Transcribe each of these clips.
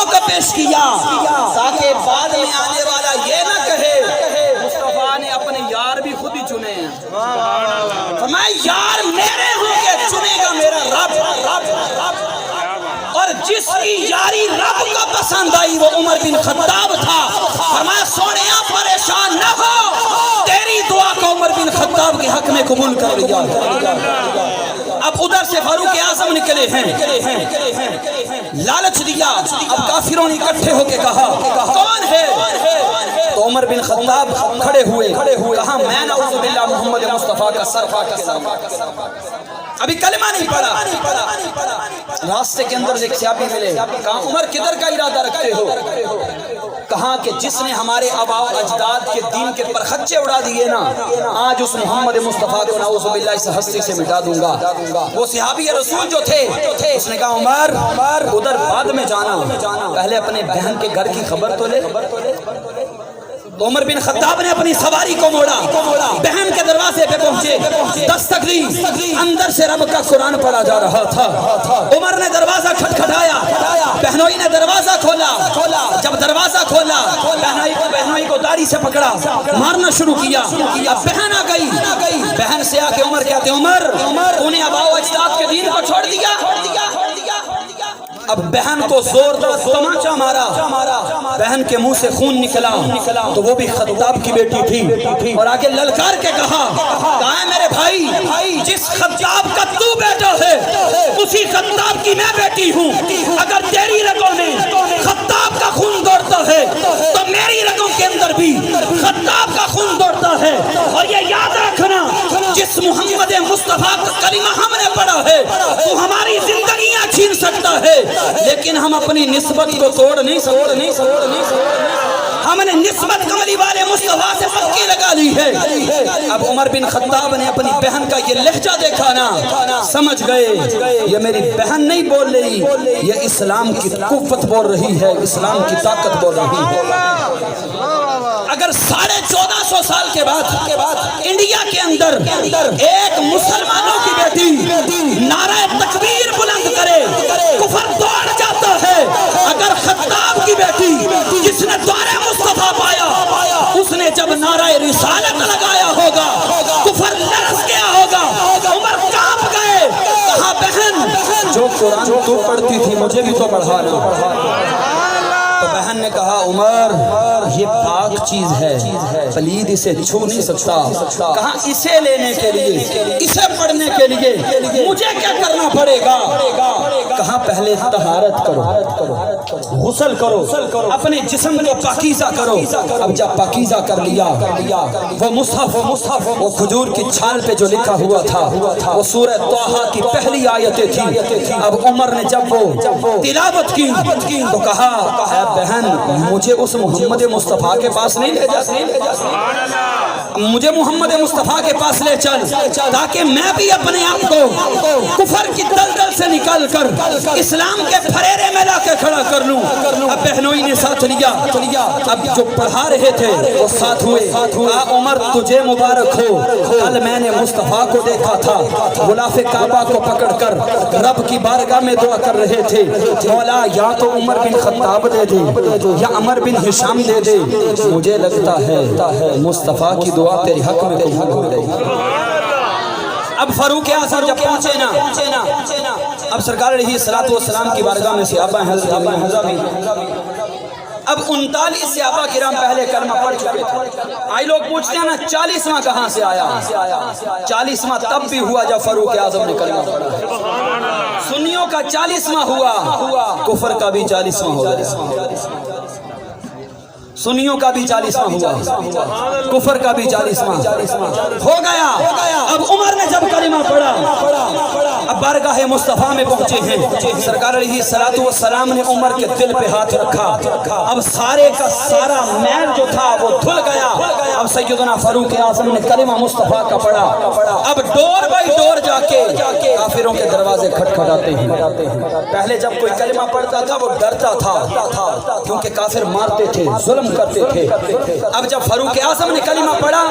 دونوں کو پیش کیا تاکہ بعد میں آنے والا یہ نہ کہے مصطفیٰ نے اپنے یار بھی خود ہی چنے ہیں. فرمایا یار میرے ہوں گے، چنے گا میرا رب. اور جس کی یاری رب کو پسند آئی وہ عمر بن خطاب تھا. فرمایا سونیا پریشان نہ ہو، تیری دعا کو عمر بن خطاب کے حق میں قبول کر لیا. اب ادھر سے فاروق اعظم نکلے ہیں، لالچ دیا. اب کافروں نے اکٹھے ہو کے کہا کون ہے؟ تو عمر بن خطاب کھڑے ہوئے، کہا میں نعوذ باللہ محمد مصطفیٰ کا سر کاٹ کے لاؤں. ابھی کلمہ نہیں پڑھا. راستے کے اندر ایک صحابی ملے، کہا عمر کدھر کا ارادہ رکھتے ہو؟ کہا کہ جس نے ہمارے آباء و اجداد کے دین کے پرخچے اڑا دیے نا، آج اس محمد مصطفیٰ کو نعوذ باللہ اس ہستی سے مٹا دوں گا. وہ صحابی رسول جو تھے اس نے کہا عمر ادھر بعد میں جانا، پہلے اپنے بہن کے گھر کی خبر تو لے. تو عمر بن خطاب نے اپنی سواری کو موڑا، بہن کے دروازے پہ پہنچے، دستک دی. اندر سے رب کا قرآن پڑھا جا رہا تھا. عمر نے دروازہ کھٹکھٹایا، بہنوئی نے دروازہ کھولا. جب دروازہ کھولا بہنوئی کو داڑھی سے پکڑا، مارنا شروع کیا. اب بہن آ گئی، بہن سے آ کے عمر کہتے عمر تو نے آباء و اجداد کے دین کو چھوڑ دیا. اب بہن کو زوردار تمانچہ مارا، بہن کے منہ سے خون نکلا. تو وہ بھی خطاب کی بیٹی تھی اور آگے للکار کے کہا ہے میرے بھائی جس خطاب کا تو بیٹا ہے اسی خطاب کی میں بیٹی ہوں. اگر تیری رگوں میں خطاب کا خون دوڑتا ہے تو میری رگوں کے اندر بھی خطاب کا خون دوڑتا ہے. اور یہ یاد رکھنا جس محمد مصطفیٰ کا کلمہ ہم نے پڑھا ہے وہ ہماری زندگیاں چھین سکتا ہے، لیکن ہم اپنی نسبت کو توڑ نہیں سکتے. ہم نے نسبت کملی والے مصطفیٰ سے پکی لگا لی ہے. اب عمر بن خطاب نے اپنی بہن کا یہ لہجہ دیکھا نا، سمجھ گئے یہ میری بہن نہیں بول رہی، یہ اسلام کی قوت بول رہی ہے، اسلام کی طاقت بول رہی ہے. اگر 1450 سال کے بعد انڈیا کے اندر ایک مسلمانوں کی بیٹی نعرہ تکبیر بلند کرے کفر دوڑ جاتا ہے. اگر خطاب کی بیٹی جس نے دوارے مصطفیٰ پایا اس نے جب نعرہ رسالت لگایا ہوگا کفر لرز گیا ہوگا. عمر کانپ گئے، کہا بہن جو قرآن تو پڑھتی تھی مجھے بھی تو پڑھانا. تو بہن نے کہا عمر یہ پاک چیز ہے، پلید اسے چھو نہیں سکتا. کہا اسے لینے کے لیے، اسے پڑھنے کے لیے مجھے کیا کرنا پڑے گا؟ کہا پہلے طہارت کرو، غسل کرو، اپنے جسم کو پاکیزہ کرو. اب جب پاکیزہ کر لیا وہ مصحف وہ کھجور کی چھال پہ جو لکھا ہوا تھا وہ سورہ طٰہٰ کی پہلی آیتیں تھی. اب عمر نے جب وہ تلاوت کی تو کہا اے بہن مجھے اس محمد مصطفیٰ کے پاس نہیں لے جا، مجھے محمد مصطفیٰ کے پاس لے چل تاکہ میں بھی اپنے آپ کو کفر کی دلدل سے نکال کر اسلام کے پھریرے میں لا کے کھڑا کر لوں. اب بہنوئی نے ساتھ لیا. اب جو پڑھا رہے تھے وہ ساتھ ہوئے. عمر تجھے مبارک ہو، کل میں نے مصطفیٰ کو دیکھا تھا غلاف کعبہ کو پکڑ کر رب کی بارگاہ میں دعا کر رہے تھے مولا یا تو عمر بن خطاب دے دے یا عمر بن ہشام دے دے. مجھے لگتا ہے مصطفیٰ کی دعا تیری حق میں قبول ہو گئی. اب فاروق اعظم جب پہنچے نا، اب سرکار علیہ الصلوۃ والسلام کی بارگاہ میں صحابہ حضرت ابو حمزہ بھی. اب 39 صحابہ کرام پہلے کلمہ پڑھ چکے تھے. آئی لوگ پوچھتے ہیں نا 40واں کہاں سے آیا؟ 40واں تب بھی ہوا جب فاروق اعظم نے کلمہ پڑھا. سنیوں کا 40واں ہوا، کفر کا بھی 40واں ہوا. سنیوں کا بھی 40واں ہوا، کفر کا بھی 40واں ہو گیا. اب عمر نے جب کلمہ پڑھا اب بارگاہ مصطفیٰ میں پہنچے ہیں. سرکار علیہ الصلوۃ والسلام نے عمر کے دل پہ ہاتھ رکھا. اب سارے کا سارا میل جو تھا وہ دھل گیا. اب سیدنا فاروق اعظم نے کلمہ مصطفیٰ کا پڑھا. اب ڈور بائی ڈور جا کے کافروں کے دروازے کھٹکھٹاتے ہیں. پہلے جب کوئی کلمہ پڑھتا تھا وہ ڈرتا تھا کیونکہ کافر مارتے تھے, ظلم کرتے تھے. اب جب فاروق اعظم نے کلمہ پڑھا,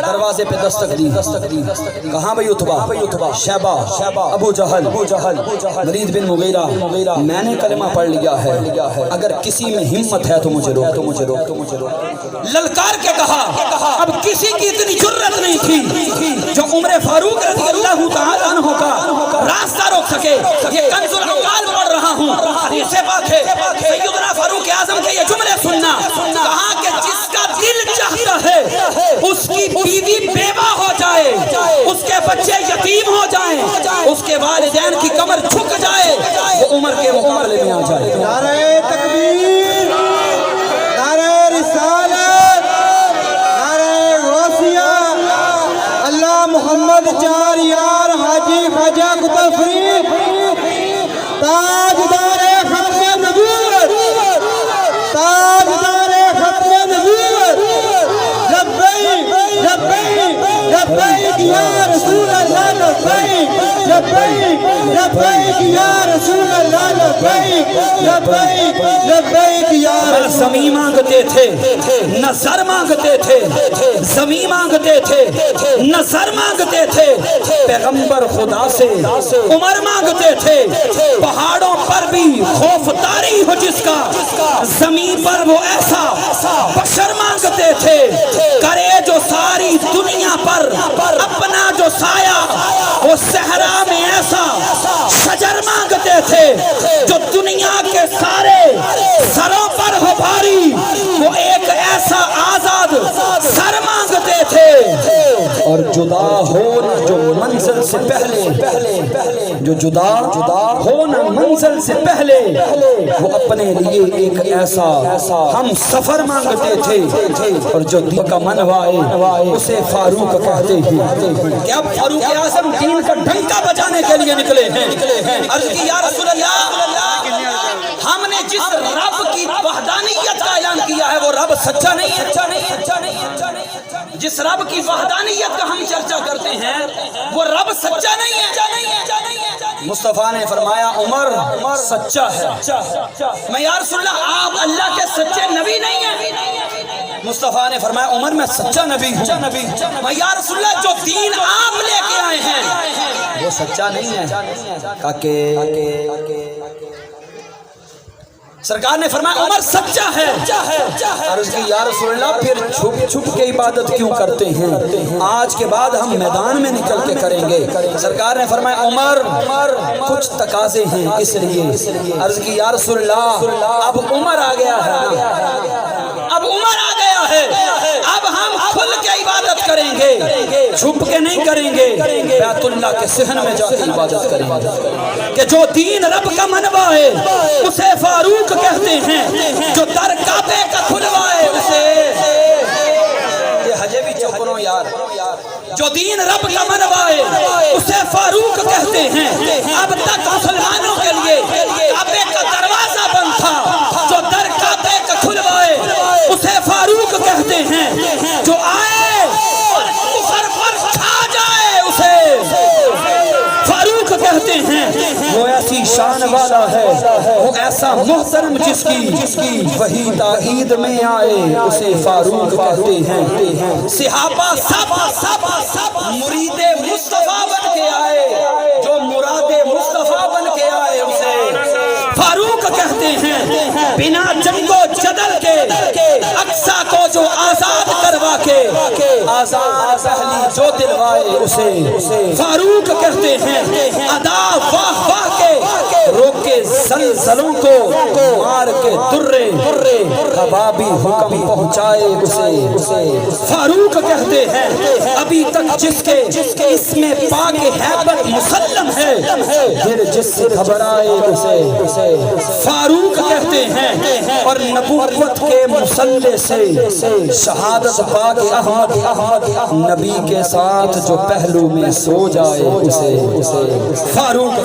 دروازے پہ دستک دی. کہاں بھئی اتبا, شیبہ, ابو جہل, ولید بن مغیرہ, میں نے کلمہ پڑھ لیا ہے, اگر کسی میں ہمت ہے تو مجھے روک. للکار کے کہا. اب کسی کی اتنی جرت نہیں تھی جو عمر فاروق رضی اللہ تعالیٰ عنہ کا راستہ روک سکے. یہ کنز الاموال پڑھ رہا ہوں, حدیث پاک ہے. سیدنا فاروق اعظم کے یہ جملے سننا. کہا کہ جس کا دل چاہتا ہے اس کی بیوی بیوہ ہو جائے, اس کے بچے یتیم ہو جائیں, اس کے والدین کی کمر جھک جائے, وہ عمر کے مقابلے میں آ جائے. نعرہ تکبیر, نعرہ رسالت, نعرہ غوثیہ, اللہ محمد چار یار حاجی خواجہ قطب فرید تاجدار ختم نبوت, تاجدار ختم نبوت. لبیک لبیک لبیک یا رسول اللہ, لبیک لبیک لبیک یا رسول اللہ, لبیک لبیک لبیک یا رسول. زمین مانگتے تھے, نظر مانگتے تھے, زمین مانگتے تھے, نظر مانگتے تھے. پیغمبر خدا سے عمر مانگتے تھے. پہاڑوں پر بھی خوف طاری ہو جس کا, زمین پر وہ ایسا بشر مانگتے تھے. کرے جو ساری دنیا پر اپنا جو سایہ, وہ صحرا میں ایسا شجر مانگتے تھے جو دنیا کے سارے سروں پر ہو بھاری, وہ ایک ایسا آزاد سر مانگتے تھے. اور جدا ہونا جو منزل سے پہلے, جو جدا ہونا منزل سے پہلے, وہ اپنے لیے ایک ایسا ہم سفر مانگتے تھے. اور جو دل کا منوائے اسے فاروق کہتے ہیں. کہ اب فاروق اعظم دین کا ڈنکا بجانے کے لیے نکلے ہیں. عرض کی یا رسول اللہ, ہم نے جس رب کی وحدانیت کا اعلان کیا ہے وہ رب سچا نہیں ہے. جس رب کی وحدانیت کا ہم چرچا کرتے ہیں وہ رب سچا نہیں ہے. مصطفیٰ نے فرمایا عمر سچا ہے. میں یا رسول اللہ آپ اللہ کے سچے نبی نہیں ہیں. مصطفیٰ نے فرمایا عمر میں سچا نبی ہوں. میں یا رسول اللہ جو دین آپ لے کے آئے ہیں وہ سچا نہیں ہے. سرکار نے فرمایا عمر سچا ہے. عرض کی یا رسول اللہ پھر چھپ چھپ کے عبادت کیوں کرتے ہیں, آج کے بعد ہم میدان میں نکل کے کریں گے. سرکار نے فرمایا عمر کچھ تقاضے ہیں اس لیے. عرض کی یا رسول اللہ اب عمر آ گیا ہے, اب عمر آ گیا ہے, اب ہم کھل کے عبادت کریں گے, چھپ کے نہیں کریں گے. بیت اللہ کے صحن میں جا کے عبادت کریں گے. کہ جو دین رب کا منبع ہے اسے فاروق کہتے ہیں, جو در کعبے کا کھلوائے اسے, یہ حجے بھی چوپنوں یار, جو دین رب کا منبع ہے اسے فاروق کہتے ہیں. اب تک مسلمانوں کے لیے کعبے کا دروازہ بند تھا, جو در کعبے کا کھلوائے اسے فاروق کہتے ہیں. جو آئے اور کفر پر چھا جائے اسے فاروق کہتے ہیں. وہ ایسی شان والا ہے, وہ ایسا محترم جس کی وہی تائید میں آئے اسے فاروق کہتے ہیں. صحابہ سب مرید مصطفیٰ بن کے آئے, جو مراد مصطفیٰ بن کے آئے اسے فاروق کہتے ہیں. بنا جنگ و جدل کے اقصیٰ کو جو آزاد کروا کے آزاد پہلی جو دلوائے اسے فاروق کہتے ہیں. ادا واہ واہ کے روکے زلزلوں کو, مار کے درے حبابی حکم پہنچائے اسے فاروق کہتے ہیں. ابھی تک جس کے اس میں پاک ہیبت مسلم ہے, پھر جس سے گھبرائے اسے فاروق کہتے ہیں. اور نبوت کے مسلح سے شہادت پاک احمد نبی کے ساتھ جو پہلو میں سو جائے اسے فاروق